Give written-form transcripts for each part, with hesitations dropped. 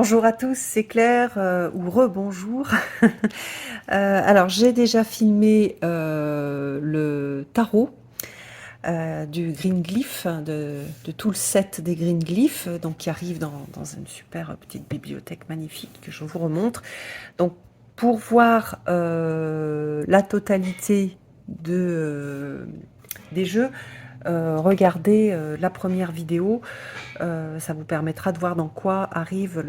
Bonjour à tous, c'est Claire, ou rebonjour. Alors j'ai déjà filmé le tarot du Green Glyph, de tout le set des Green Glyphs, donc qui arrive dans une super petite bibliothèque magnifique que je vous remontre. Donc pour voir la totalité des jeux, regardez la première vidéo. Ça vous permettra de voir dans quoi arrive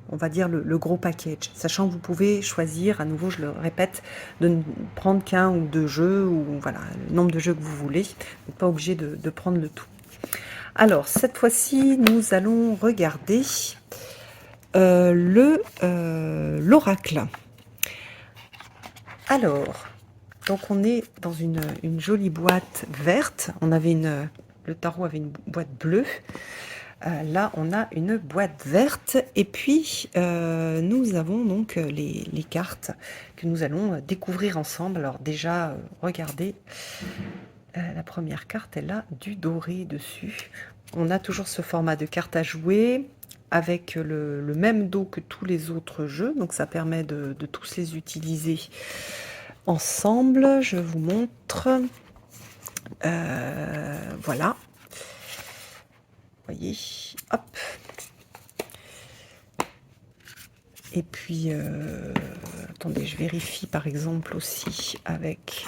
on va dire le gros package. Sachant que vous pouvez choisir, à nouveau je le répète, de ne prendre qu'un ou deux jeux, ou voilà, le nombre de jeux que vous voulez. Vous n'êtes pas obligé de prendre le tout. Alors, cette fois-ci, nous allons regarder l'oracle. Alors, donc on est dans une jolie boîte verte. Le tarot avait une boîte bleue. Là, on a une boîte verte et puis nous avons donc les cartes que nous allons découvrir ensemble. Alors déjà, regardez, la première carte, elle a du doré dessus. On a toujours ce format de carte à jouer avec le même dos que tous les autres jeux, donc ça permet de tous les utiliser ensemble. Je vous montre. Voilà. Voyez, hop. Et puis, attendez, je vérifie par exemple aussi avec...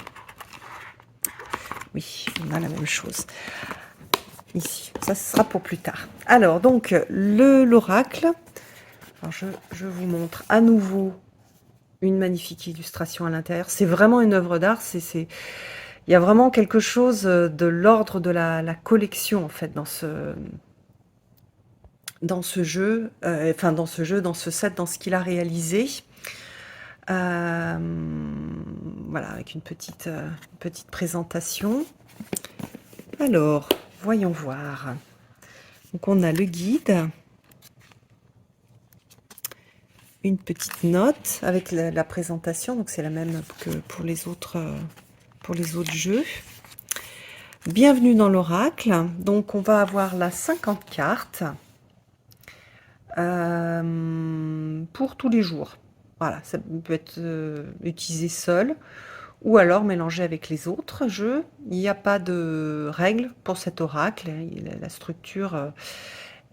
Oui, on a la même chose. Ici, ça ce sera pour plus tard. Alors, donc, l'oracle. Alors, je vous montre à nouveau une magnifique illustration à l'intérieur. C'est vraiment une œuvre d'art. Il y a vraiment quelque chose de l'ordre de la collection, en fait, dans ce jeu, dans ce set, dans ce qu'il a réalisé. Voilà, avec une petite présentation. Alors, voyons voir. Donc, on a le guide, une petite note avec la présentation. Donc, c'est la même que pour les autres jeux. Bienvenue dans l'oracle. Donc, on va avoir là 50 cartes pour tous les jours. Voilà, ça peut être utilisé seul ou alors mélangé avec les autres jeux. Il n'y a pas de règles pour cet oracle. La structure,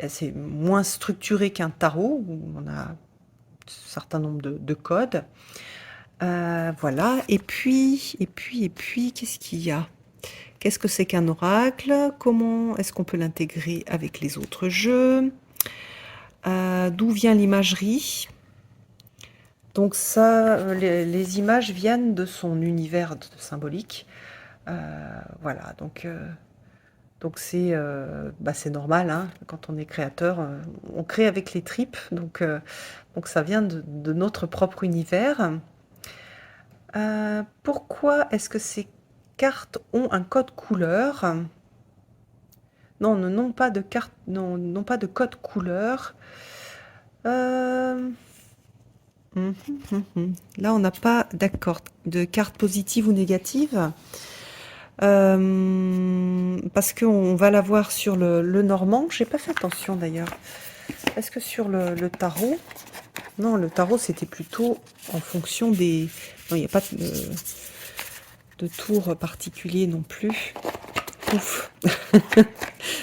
c'est moins structuré qu'un tarot, où on a un certain nombre de codes. Voilà, et puis, qu'est-ce qu'il y a? Qu'est-ce que c'est qu'un oracle? Comment est-ce qu'on peut l'intégrer avec les autres jeux? D'où vient l'imagerie? Donc ça, les images viennent de son univers symbolique. Voilà, donc c'est normal, hein, quand on est créateur, on crée avec les tripes, donc ça vient de notre propre univers. Pourquoi est-ce que ces cartes ont un code couleur? Non, non pas de carte, non pas de code couleur. Là, on n'a pas d'accord de carte positive ou négative. Parce qu'on va la voir sur le normand. J'ai pas fait attention d'ailleurs. Est-ce que sur le tarot? Non, le tarot, c'était plutôt en fonction des... Non, il n'y a pas de tour particulier non plus. Ouf.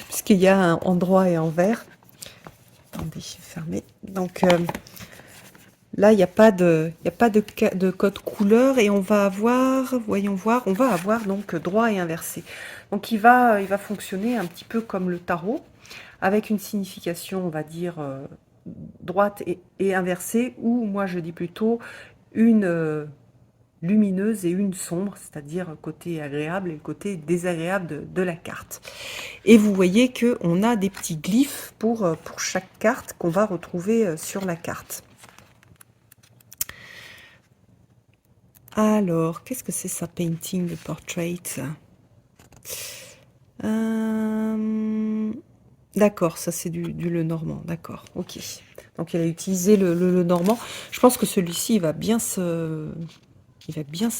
Puisqu'il y a un endroit et envers. Attendez, je vais fermer. Donc... là, il n'y a pas de code couleur et on va avoir, voyons voir, on va avoir donc droit et inversé. Donc il va fonctionner un petit peu comme le tarot, avec une signification, on va dire, droite et inversée, ou moi je dis plutôt une lumineuse et une sombre, c'est-à-dire côté agréable et le côté désagréable de la carte. Et vous voyez qu'on a des petits glyphes pour chaque carte qu'on va retrouver sur la carte. Alors, qu'est-ce que c'est ça, painting the portrait? D'accord, ça c'est du Lenormand, d'accord, ok. Donc elle a utilisé le Lenormand. Je pense que celui-ci, il va bien se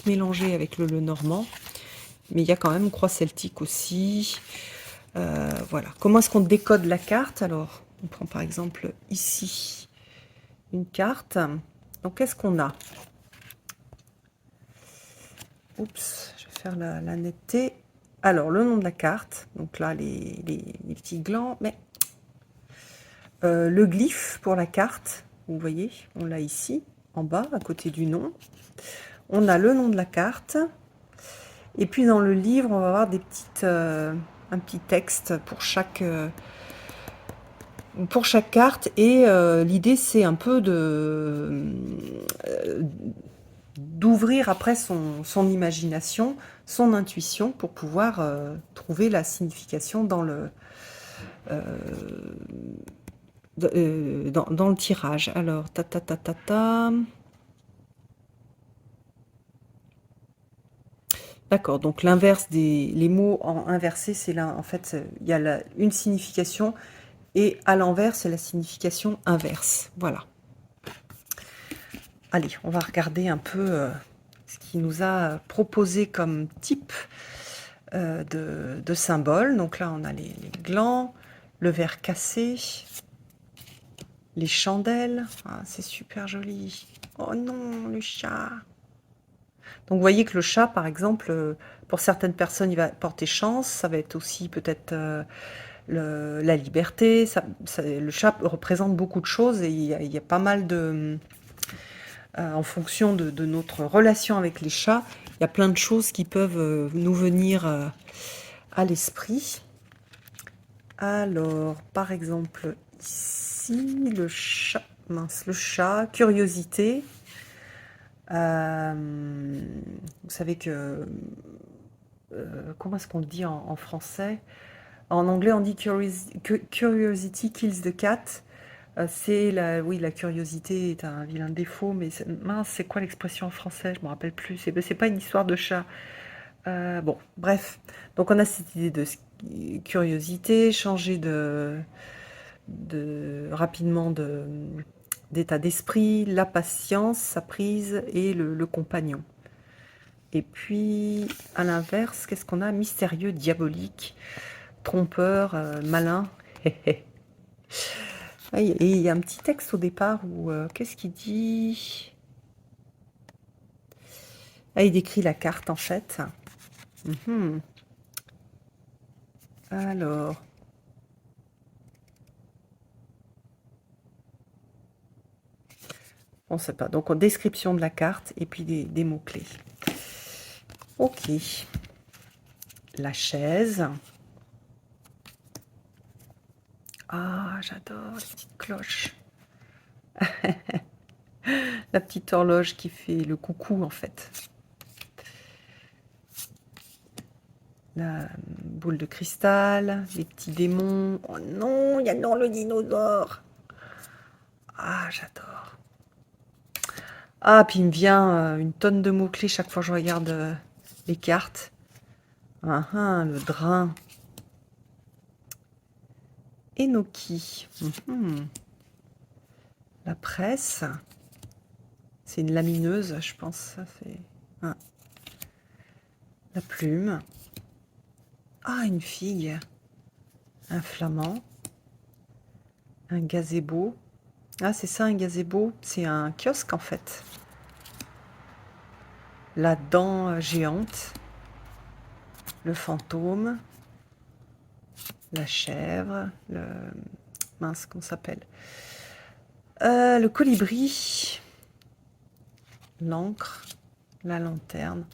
mélanger avec le Lenormand. Mais il y a quand même croix celtique aussi. Voilà. Comment est-ce qu'on décode la carte? Alors, on prend par exemple ici une carte. Donc, qu'est-ce qu'on a? Oups, je vais faire la netteté. Alors, le nom de la carte. Donc là, les petits glands. Mais le glyphe pour la carte, vous voyez, on l'a ici, en bas, à côté du nom. On a le nom de la carte. Et puis, dans le livre, on va avoir des petites, un petit texte pour chaque carte. Et l'idée, c'est un peu d'ouvrir après son imagination, son intuition, pour pouvoir trouver la signification dans le dans le tirage. Alors, ta ta ta ta ta. D'accord, donc l'inverse les mots en inversé, c'est là, en fait, il y a une signification, et à l'envers, c'est la signification inverse. Voilà. Allez, on va regarder un peu ce qu'il nous a proposé comme type de symbole. Donc là, on a les glands, le verre cassé, les chandelles. Ah, c'est super joli. Oh non, le chat. Donc vous voyez que le chat, par exemple, pour certaines personnes, il va porter chance. Ça va être aussi peut-être la liberté. Le chat représente beaucoup de choses, et il y a pas mal de... en fonction de notre relation avec les chats, il y a plein de choses qui peuvent nous venir à l'esprit. Alors, par exemple, ici, le chat, mince, le chat, curiosité. Vous savez que... comment est-ce qu'on le dit en français? En anglais, on dit curiosity kills the cat. C'est oui, la curiosité est un vilain défaut, mais mince, c'est quoi l'expression en français? Je me rappelle plus. C'est pas une histoire de chat. Bon, bref. Donc on a cette idée de curiosité, changer rapidement d'état d'esprit, la patience, sa prise et le compagnon. Et puis, à l'inverse, qu'est-ce qu'on a? Mystérieux, diabolique, trompeur, malin. Et il y a un petit texte au départ où... qu'est-ce qu'il dit? Ah, il décrit la carte, en fait. Alors... on ne sait pas. Donc, en description de la carte et puis des mots-clés. Ok. La chaise. Ah, j'adore les petites cloches. La petite horloge qui fait le coucou, en fait. La boule de cristal, les petits démons. Oh non, il y a non le dinosaure. Ah, j'adore. Ah, puis il me vient une tonne de mots-clés chaque fois que je regarde les cartes. Ah, ah, le drain. Enoki. La presse. C'est une lamineuse, je pense. Ça, c'est... Ah. La plume. Ah, une figue. Un flamand. Un gazebo. Ah, c'est ça, un gazebo. C'est un kiosque, en fait. La dent géante. Le fantôme. La chèvre. Mince, comment ça s'appelle? Le colibri. L'encre. La lanterne.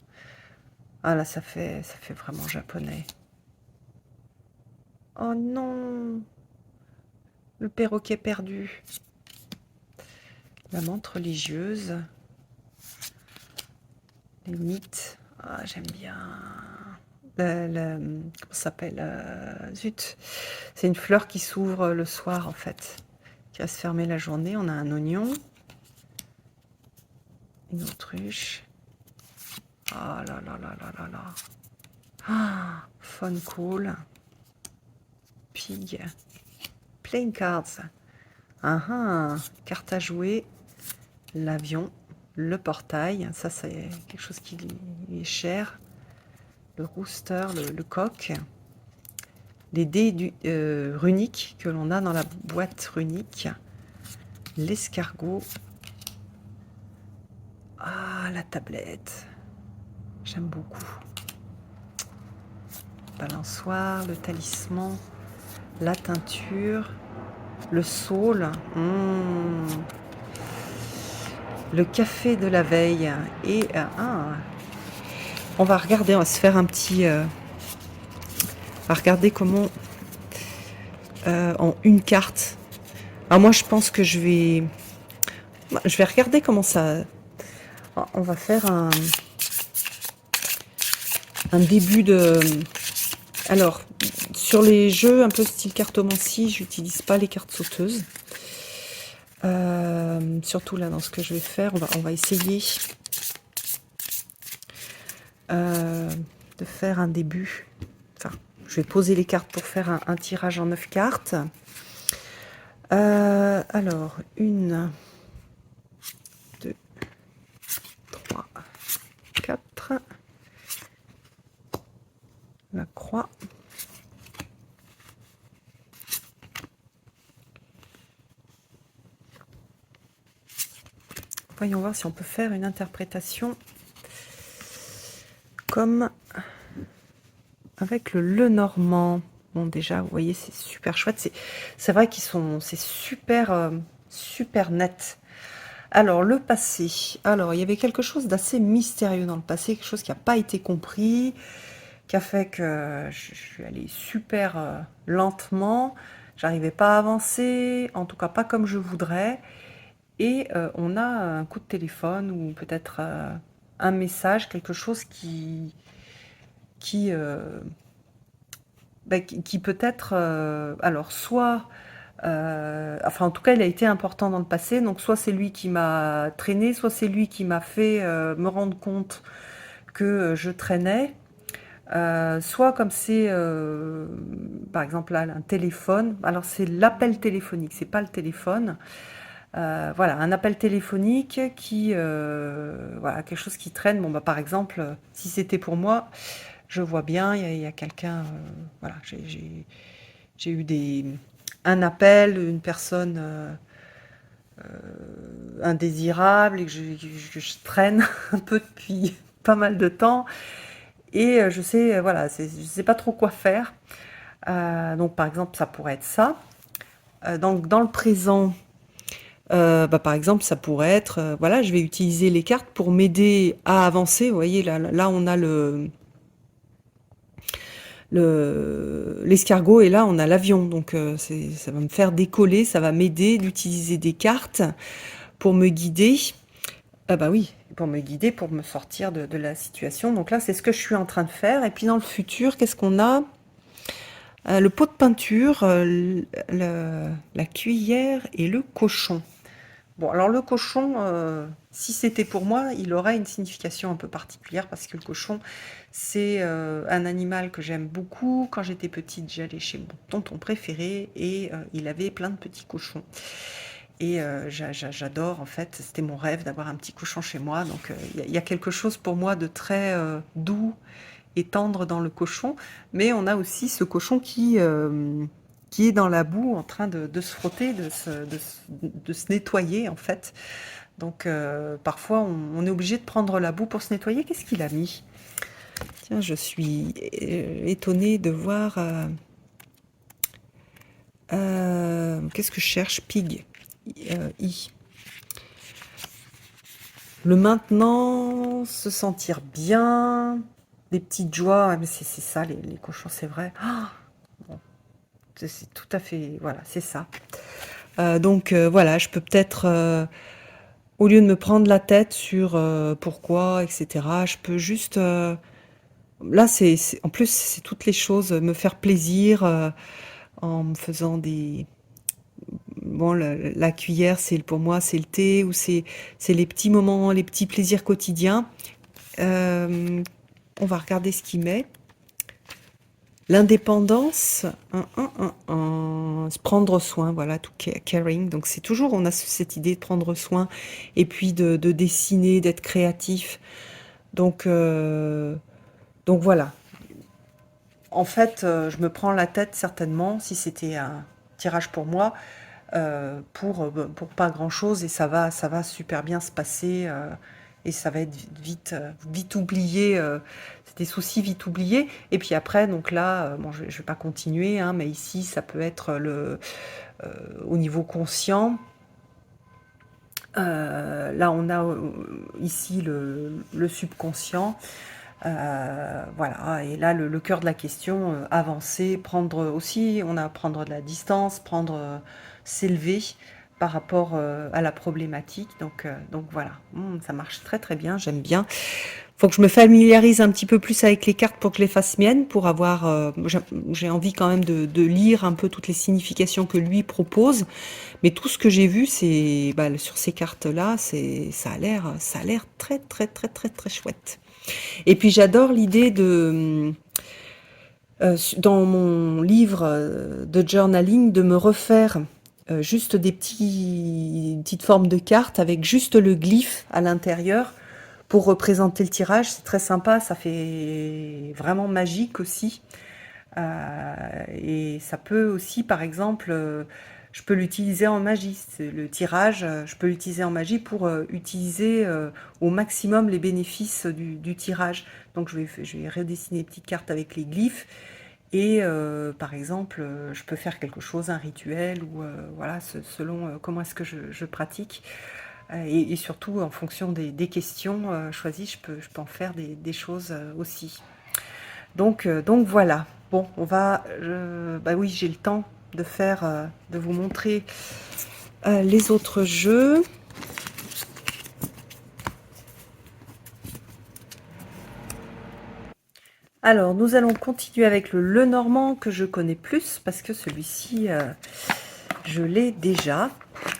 Ah là, ça fait vraiment japonais. Oh non! Le perroquet perdu. La menthe religieuse. Les mythes. Ah, j'aime bien. Comment ça s'appelle? Zut. C'est une fleur qui s'ouvre le soir, en fait. Qui reste fermée la journée. On a un oignon. Une autruche. Ah là là là là là là. Ah, fun cool. Pig. Playing cards. Ah ah, carte à jouer. L'avion. Le portail. Ça, c'est quelque chose qui est cher. Le rooster, le coq. Les dés runiques que l'on a dans la boîte runique. l'escargot. Ah, la tablette. J'aime beaucoup. Balançoire, le talisman, la teinture, le saule. Le café de la veille. Et on va regarder, on va se faire un petit... on va regarder comment... en une carte. Alors moi, je pense que je vais regarder comment ça... On va faire un début de... Alors, sur les jeux un peu style cartomancie, j'utilise pas les cartes sauteuses. Surtout là, dans ce que je vais faire, on va essayer de faire un début. Enfin, je vais poser les cartes pour faire un tirage en 9 cartes. Alors, 1, 2, 3, 4. La croix. Voyons voir si on peut faire une interprétation comme avec le Lenormand. Bon, déjà, vous voyez, c'est super chouette. C'est vrai c'est super, super net. Alors, le passé. Alors, il y avait quelque chose d'assez mystérieux dans le passé, quelque chose qui n'a pas été compris, qui a fait que je suis allée super lentement. J'arrivais pas à avancer, en tout cas pas comme je voudrais. Et on a un coup de téléphone ou peut-être un message, quelque chose qui, qui peut être, alors soit, enfin en tout cas il a été important dans le passé, donc soit c'est lui qui m'a traîné, soit c'est lui qui m'a fait me rendre compte que je traînais, soit comme c'est, par exemple là, un téléphone, alors c'est l'appel téléphonique, c'est pas le téléphone. Voilà, un appel téléphonique qui, voilà, quelque chose qui traîne. Bon, bah, par exemple, si c'était pour moi, je vois bien, il y a quelqu'un, voilà, j'ai eu un appel, une personne indésirable et que je traîne un peu depuis pas mal de temps. Et je sais, voilà, je sais pas trop quoi faire. Donc, par exemple, ça pourrait être ça. Donc, dans le présent, par exemple, ça pourrait être, voilà, je vais utiliser les cartes pour m'aider à avancer. Vous voyez, là on a l'escargot et là on a l'avion. Donc ça va me faire décoller, ça va m'aider d'utiliser des cartes pour me guider. Ah bah oui, pour me guider, pour me sortir de la situation. Donc là, c'est ce que je suis en train de faire. Et puis dans le futur, qu'est-ce qu'on a? Le pot de peinture, la cuillère et le cochon. Bon, alors le cochon, si c'était pour moi, il aurait une signification un peu particulière parce que le cochon, c'est un animal que j'aime beaucoup. Quand j'étais petite, j'allais chez mon tonton préféré et il avait plein de petits cochons. Et j'adore, en fait, c'était mon rêve d'avoir un petit cochon chez moi. Donc il y a quelque chose pour moi de très doux et tendre dans le cochon. Mais on a aussi ce cochon qui est dans la boue en train de se frotter, de se nettoyer en fait. Donc parfois on est obligé de prendre la boue pour se nettoyer. Qu'est-ce qu'il a mis? Tiens, je suis étonnée de voir... qu'est-ce que je cherche? Pig. I. Le maintenant, se sentir bien, des petites joies. Ouais, mais c'est ça les cochons, c'est vrai. Ah, bon, c'est tout à fait... Voilà, c'est ça. Donc voilà, je peux peut-être, au lieu de me prendre la tête sur pourquoi, etc., je peux juste... là, en plus, c'est toutes les choses, me faire plaisir en me faisant des... Bon, la cuillère, pour moi, c'est le thé, ou c'est les petits moments, les petits plaisirs quotidiens. On va regarder ce qu'il met. L'indépendance, se prendre soin, voilà, tout caring. Donc c'est toujours, on a cette idée de prendre soin et puis de dessiner, d'être créatif. Donc, donc voilà. En fait, je me prends la tête certainement, si c'était un tirage pour moi, pour pas grand-chose, et ça va super bien se passer, et ça va être vite oublié, c'est des soucis vite oubliés. Et puis après, donc là, bon, je vais pas continuer, hein, mais ici, ça peut être au niveau conscient. Là, on a ici le subconscient. Voilà, et là, le cœur de la question, avancer, prendre aussi, on a prendre de la distance, s'élever par rapport à la problématique. Donc voilà. Ça marche très très bien, j'aime bien. Faut que je me familiarise un petit peu plus avec les cartes pour que je les fasse miennes, pour avoir, j'ai envie quand même de lire un peu toutes les significations que lui propose. Mais tout ce que j'ai vu, c'est, bah, sur ces cartes-là, ça a l'air très très très très très chouette. Et puis j'adore l'idée dans mon livre de journaling, de me refaire juste petites formes de cartes avec juste le glyphe à l'intérieur pour représenter le tirage. C'est très sympa, ça fait vraiment magique aussi. Et ça peut aussi, par exemple, je peux l'utiliser en magie. Le tirage, je peux l'utiliser en magie pour utiliser au maximum les bénéfices du tirage. Donc je vais redessiner des petites cartes avec les glyphes. Et par exemple, je peux faire quelque chose, un rituel, ou voilà, selon comment est-ce que je pratique. Et surtout, en fonction des questions choisies, je peux en faire des choses aussi. Donc voilà. Bon, bah oui, j'ai le temps de vous montrer les autres jeux. Alors, nous allons continuer avec le Lenormand que je connais plus parce que celui-ci, je l'ai déjà.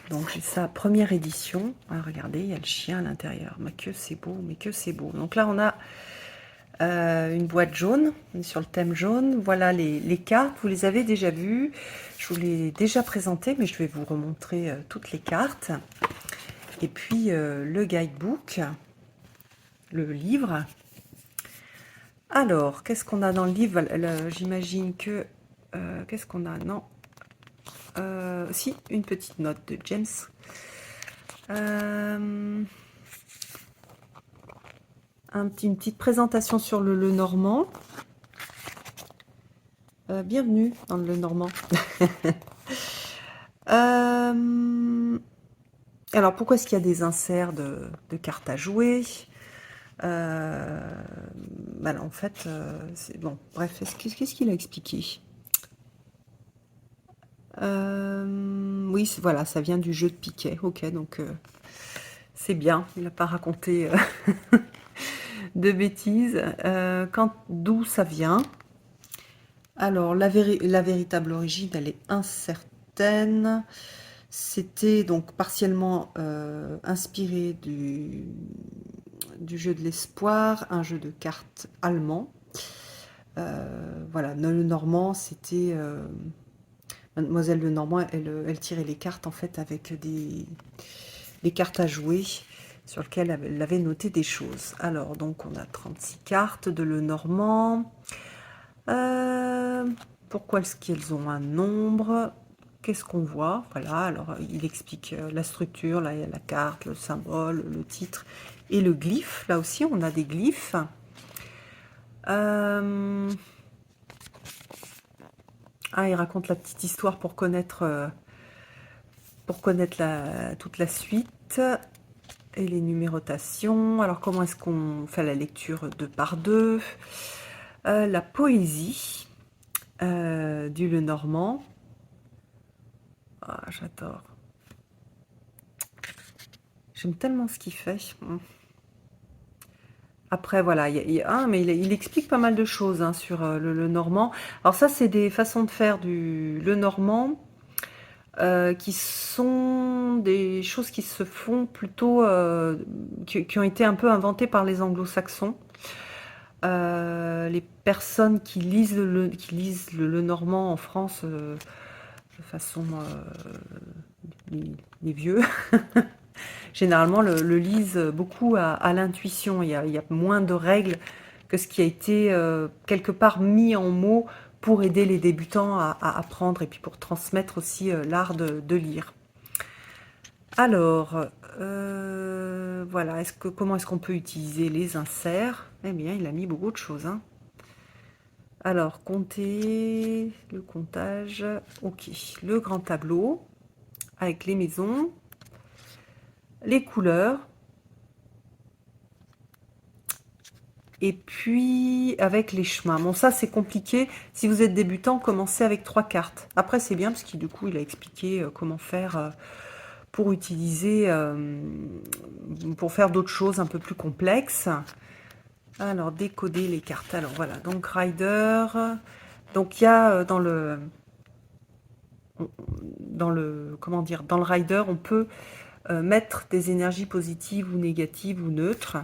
Donc j'ai sa première édition. Ah, regardez, il y a le chien à l'intérieur. Mais que c'est beau, mais que c'est beau. Donc là, on a une boîte jaune, on est sur le thème jaune. Voilà les cartes, vous les avez déjà vues. Je vous les ai déjà présentées, mais je vais vous remontrer toutes les cartes. Et puis le guidebook, le livre. Alors, qu'est-ce qu'on a dans le livre? J'imagine que... qu'est-ce qu'on a? Non. Si, une petite note de James. Une petite présentation sur le Lenormand. Bienvenue dans le Lenormand. Alors, pourquoi est-ce qu'il y a des inserts de cartes à jouer? Bah, en fait, c'est bon. Bref, qu'est-ce qu'il a expliqué? Oui, voilà, ça vient du jeu de piquet. Ok, donc c'est bien. Il n'a pas raconté de bêtises. D'où ça vient? Alors, la véritable origine, elle est incertaine. C'était donc partiellement inspiré du jeu de l'espoir, un jeu de cartes allemand. Voilà, le Normand, c'était... Mademoiselle Lenormand, elle tirait les cartes en fait avec des cartes à jouer sur lesquelles elle avait noté des choses. Alors, donc, on a 36 cartes de Lenormand. Pourquoi est-ce qu'elles ont un nombre? Qu'est-ce qu'on voit? Voilà, alors il explique la structure, là il y a la carte, le symbole, le titre et le glyphe. Là aussi, on a des glyphes. Ah, il raconte la petite histoire pour connaître toute la suite et les numérotations. Alors, comment est-ce qu'on fait la lecture deux par deux? La poésie du Lenormand. Ah, j'adore. J'aime tellement ce qu'il fait. Après, voilà, mais il explique pas mal de choses hein, sur le Normand. Alors ça, c'est des façons de faire du le Normand qui sont des choses qui se font plutôt, qui ont été un peu inventées par les anglo-saxons. Les personnes qui lisent le Normand en France de façon... les vieux... généralement le lisent beaucoup à l'intuition. Il y a moins de règles que ce qui a été quelque part mis en mots pour aider les débutants à apprendre et puis pour transmettre aussi l'art de lire. Alors, voilà, comment est-ce qu'on peut utiliser les inserts? Eh bien, il a mis beaucoup de choses, hein. Alors, compter, le comptage, ok. Le grand tableau, avec les maisons, les couleurs, et puis avec les chemins. Bon, ça, c'est compliqué. Si vous êtes débutant, commencez avec 3 cartes. Après, c'est bien, parce qu'il du coup, il a expliqué comment faire pour utiliser, pour faire d'autres choses un peu plus complexes. Alors, décoder les cartes. Alors, voilà, donc Rider. Donc, il y a comment dire, dans le Rider, on peut mettre des énergies positives ou négatives ou neutres.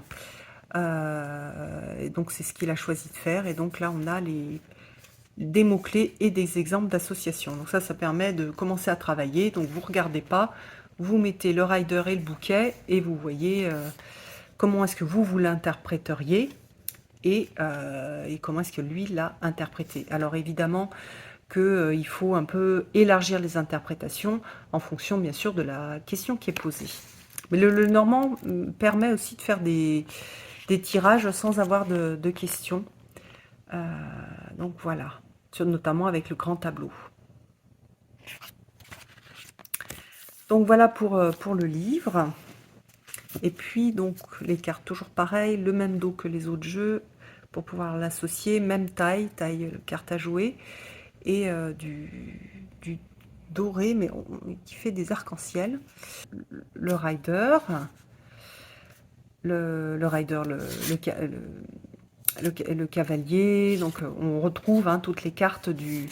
Et donc, c'est ce qu'il a choisi de faire. Et donc, là, on a des mots-clés et des exemples d'associations. Donc, ça permet de commencer à travailler. Donc, vous ne regardez pas. Vous mettez le Rider et le bouquet et vous voyez comment est-ce que vous l'interpréteriez et comment est-ce que lui l'a interprété. Alors évidemment qu'il faut un peu élargir les interprétations en fonction bien sûr de la question qui est posée. Mais le normand permet aussi de faire des tirages sans avoir de questions. Donc voilà, notamment avec le grand tableau. Donc voilà pour le livre. Et puis donc les cartes toujours pareil, le même dos que les autres jeux pour pouvoir l'associer, même taille carte à jouer et du doré mais qui fait des arcs-en-ciel. Le rider, le cavalier, donc on retrouve toutes les cartes du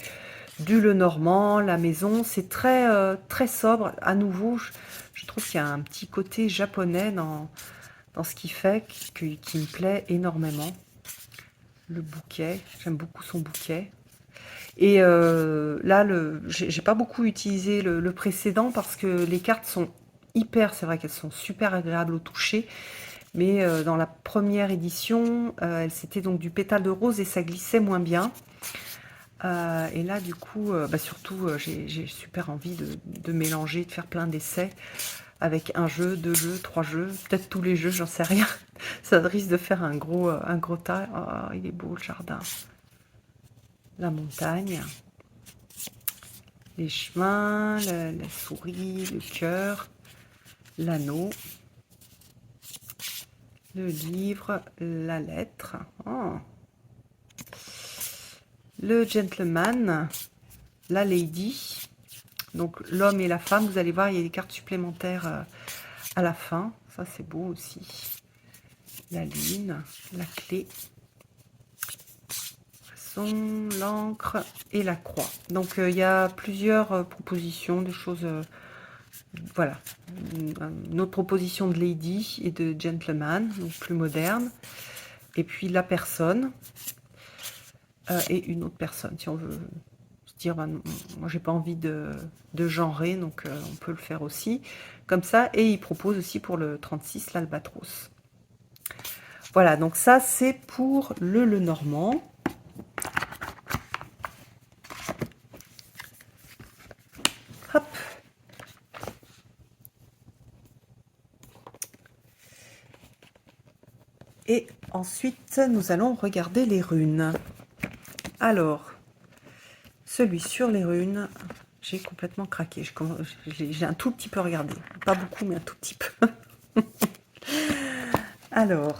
Lenormand, la maison, c'est très, très sobre. À nouveau, je trouve qu'il y a un petit côté japonais dans ce qu'il fait, qui me plaît énormément. Le bouquet, j'aime beaucoup son bouquet. Et là, j'ai pas beaucoup utilisé le précédent parce que les cartes sont c'est vrai qu'elles sont super agréables au toucher. Mais dans la première édition, c'était donc du pétale de rose et ça glissait moins bien. Et là, du coup, surtout, j'ai super envie de mélanger, de faire plein d'essais avec un jeu, 2 jeux, 3 jeux, peut-être tous les jeux, j'en sais rien. Ça risque de faire un gros tas. Oh, il est beau le jardin. La montagne, les chemins, la souris, le cœur, l'anneau, le livre, la lettre. Oh. Le gentleman, la lady, donc l'homme et la femme. Vous allez voir, il y a des cartes supplémentaires à la fin. Ça, c'est beau aussi. La lune, la clé, l'encre et la croix. Donc, il y a plusieurs propositions, des choses... voilà. Une autre proposition de lady et de gentleman, donc plus moderne. Et puis la personne. Et une autre personne, si on veut se dire, moi j'ai pas envie de genrer, donc on peut le faire aussi comme ça. Et il propose aussi pour le 36 l'albatros. Voilà, donc ça c'est pour le Lenormand. Hop. Et ensuite nous allons regarder les runes. Alors, celui sur les runes, j'ai complètement craqué. J'ai un tout petit peu regardé. Pas beaucoup, mais un tout petit peu. Alors,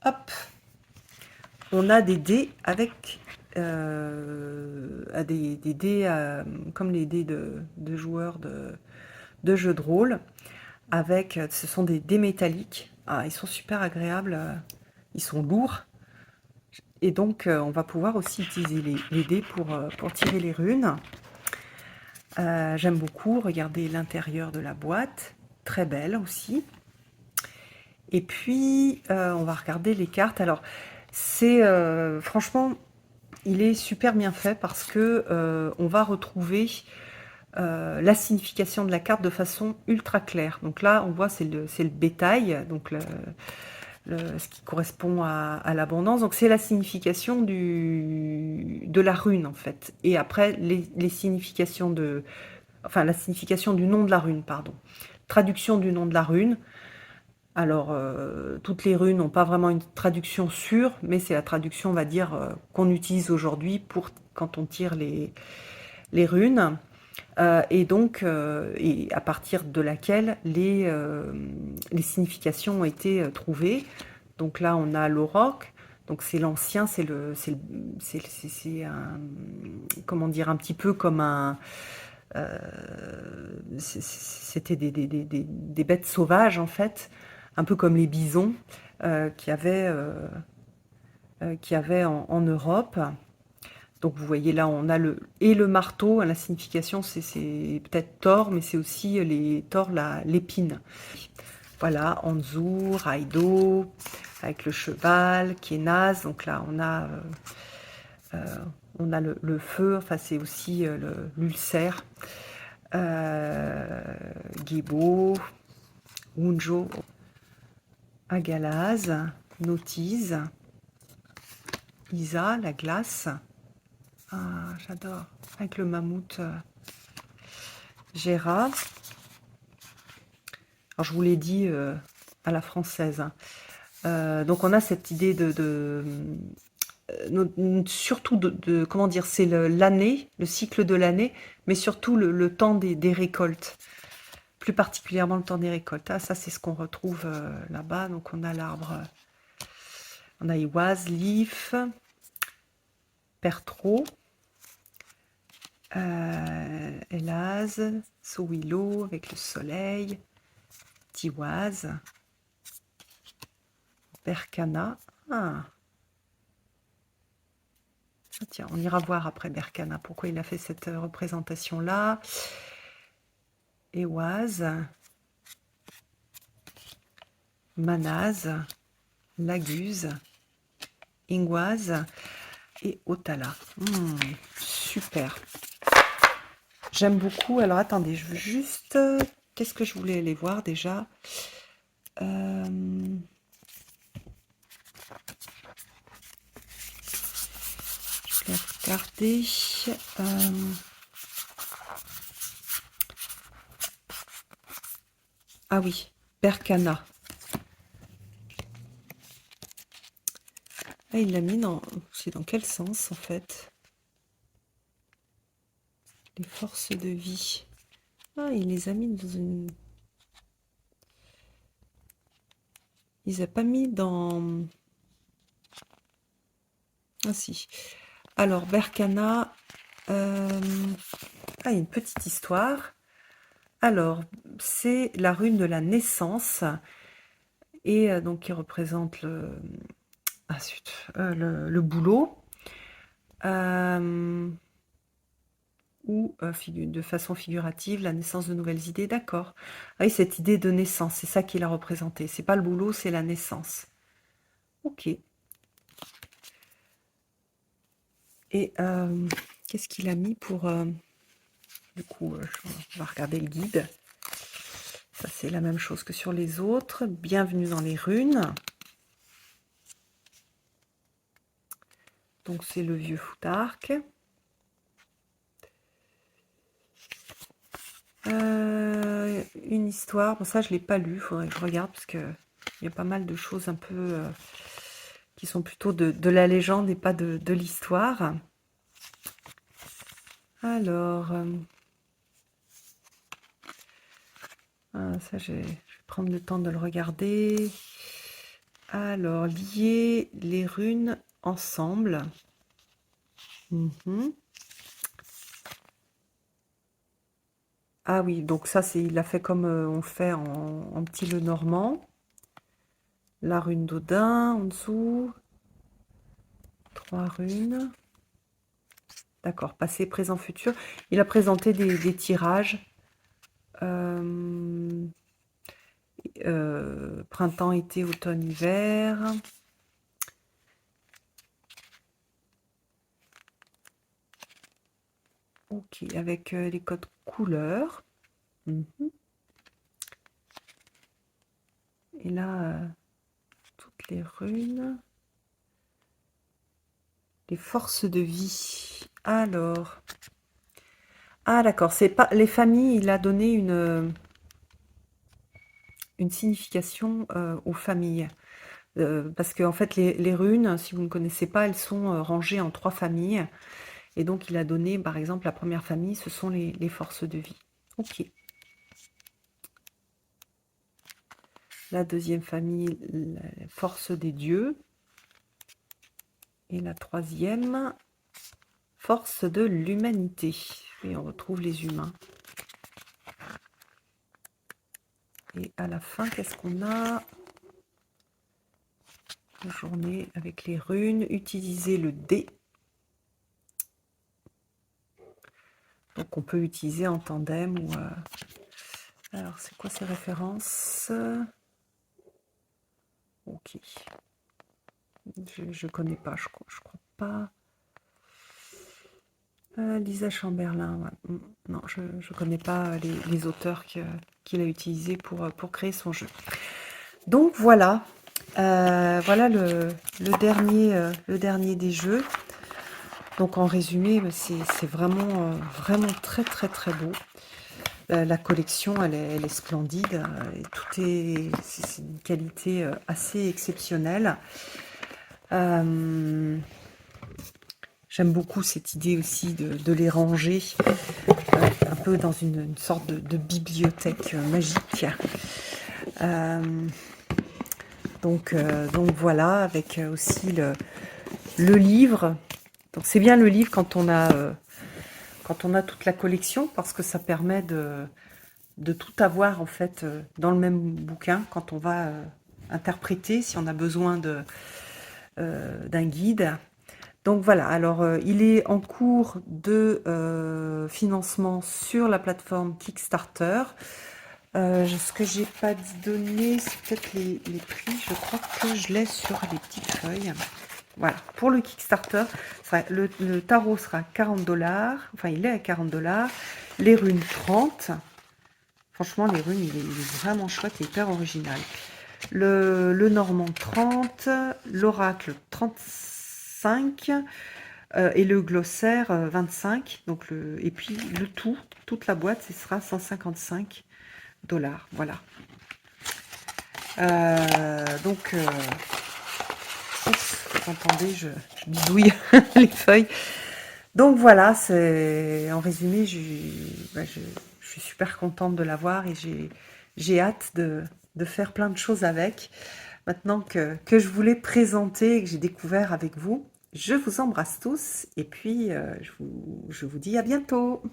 hop. On a des dés avec... des dés comme les dés de joueurs de jeux de rôle. Avec, ce sont des dés métalliques. Ah, ils sont super agréables. Ils sont lourds. Et donc, on va pouvoir aussi utiliser les dés pour tirer les runes. J'aime beaucoup. Regardez l'intérieur de la boîte. Très belle aussi. Et puis, on va regarder les cartes. Alors, c'est franchement, il est super bien fait parce que on va retrouver la signification de la carte de façon ultra claire. Donc là, on voit, c'est le bétail. Donc, ce qui correspond à l'abondance. Donc c'est la signification de la rune en fait. Et après les significations enfin la signification du nom de la rune, pardon. Traduction du nom de la rune. Alors toutes les runes n'ont pas vraiment une traduction sûre, mais c'est la traduction, on va dire, qu'on utilise aujourd'hui pour quand on tire les runes. Et donc, et à partir de laquelle les significations ont été trouvées. Donc là, on a l'auroch. Donc c'est l'ancien, c'est un, comment dire, un petit peu comme un, c'était des bêtes sauvages en fait, un peu comme les bisons qu'il y avait en Europe. Donc vous voyez là, on a le marteau, la signification c'est peut-être Thor, mais c'est aussi Thor, l'épine. Voilà, Anzu, Raido, avec le cheval qui est naze. Donc là, on a le feu, enfin c'est aussi l'ulcère. Gebo, Wunjo, Agalaz, Notiz, Isa, la glace. Ah, j'adore. Avec le mammouth Gérard. Alors, je vous l'ai dit à la française. Hein. Donc, on a cette idée surtout comment dire, c'est l'année, le cycle de l'année, mais surtout le temps des récoltes. Plus particulièrement le temps des récoltes. Ah, ça, c'est ce qu'on retrouve là-bas. Donc, on a l'arbre, on a Iwaz, Leaf, Pertro, Elaz, Sowilo avec le soleil, Tiwaz, Berkana. Ah. Tiens, on ira voir après Berkana pourquoi il a fait cette représentation-là. Ewaz, Manaz, Laguz, Ingwaz et Otala. Super. J'aime beaucoup. Alors attendez, je veux juste... Qu'est-ce que je voulais aller voir déjà Je vais regarder. Ah oui, Berkana. Ah, il l'a mis dans... C'est dans quel sens en fait? Les forces de vie. Ah, il les a mis dans une... Il les a pas mis dans... Ah si. Alors, Berkana... Ah, une petite histoire. Alors, c'est la rune de la naissance. Et donc, qui représente ah, zut, le boulot. Ou de façon figurative, la naissance de nouvelles idées, d'accord. Ah oui, cette idée de naissance, c'est ça qu'il a représenté. C'est pas le boulot, c'est la naissance. Ok. Et qu'est-ce qu'il a mis pour... du coup, on va regarder le guide. Ça, c'est la même chose que sur les autres. Bienvenue dans les runes. Donc, c'est le vieux Foutarque. Une histoire. Bon, ça, je ne l'ai pas lu. Il faudrait que je regarde parce qu'il y a pas mal de choses un peu qui sont plutôt de la légende et pas de l'histoire. Alors... ça, je vais prendre le temps de le regarder. Alors, lier les runes ensemble. Ah oui, donc ça, il l'a fait comme on fait en petit le normand. La rune d'Odin en dessous. 3 runes. D'accord, passé, présent, futur. Il a présenté des tirages. Printemps, été, automne, hiver. Ok, avec les codes couleurs. Et là, toutes les runes. Les forces de vie. Alors. Ah d'accord, c'est pas. Les familles, il a donné une signification aux familles. Parce que en fait, les runes, si vous ne connaissez pas, elles sont rangées en 3 familles. Et donc, il a donné, par exemple, la première famille, ce sont les forces de vie. Ok. La deuxième famille, la force des dieux. Et la troisième, force de l'humanité. Et on retrouve les humains. Et à la fin, qu'est-ce qu'on a? Une journée avec les runes. Utiliser le dé. Donc on peut utiliser en tandem ou... Alors c'est quoi ces références? Ok. Je connais pas, je crois pas. Lisa Chamberlain, ouais. Non, je connais pas les auteurs qu'il a utilisés pour créer son jeu. Donc voilà, voilà le dernier des jeux. Donc en résumé, c'est vraiment, vraiment très très très beau. La collection, elle est splendide. Et c'est une qualité assez exceptionnelle. J'aime beaucoup cette idée aussi de les ranger un peu dans une sorte de bibliothèque magique. Donc voilà, avec aussi le livre. Donc c'est bien le livre quand on a toute la collection, parce que ça permet de tout avoir en fait dans le même bouquin quand on va interpréter, si on a besoin d'un guide. Donc voilà, alors il est en cours de financement sur la plateforme Kickstarter. Ce que j'ai pas donné, c'est peut-être les prix. Je crois que je l'ai sur les petites feuilles. Voilà, pour le Kickstarter, le tarot sera 40$. Enfin, il est à 40$. Les runes 30. Franchement, les runes, il est vraiment chouette et hyper original. Le normand 30, l'oracle 35 et le glossaire 25. Donc et puis toute la boîte, ce sera 155$. Voilà. Donc, vous entendez, je bidouille les feuilles. Donc voilà, c'est en résumé, je suis super contente de l'avoir et j'ai hâte de faire plein de choses avec. Maintenant que je vous l'ai présenté et que j'ai découvert avec vous, je vous embrasse tous et puis je vous dis à bientôt.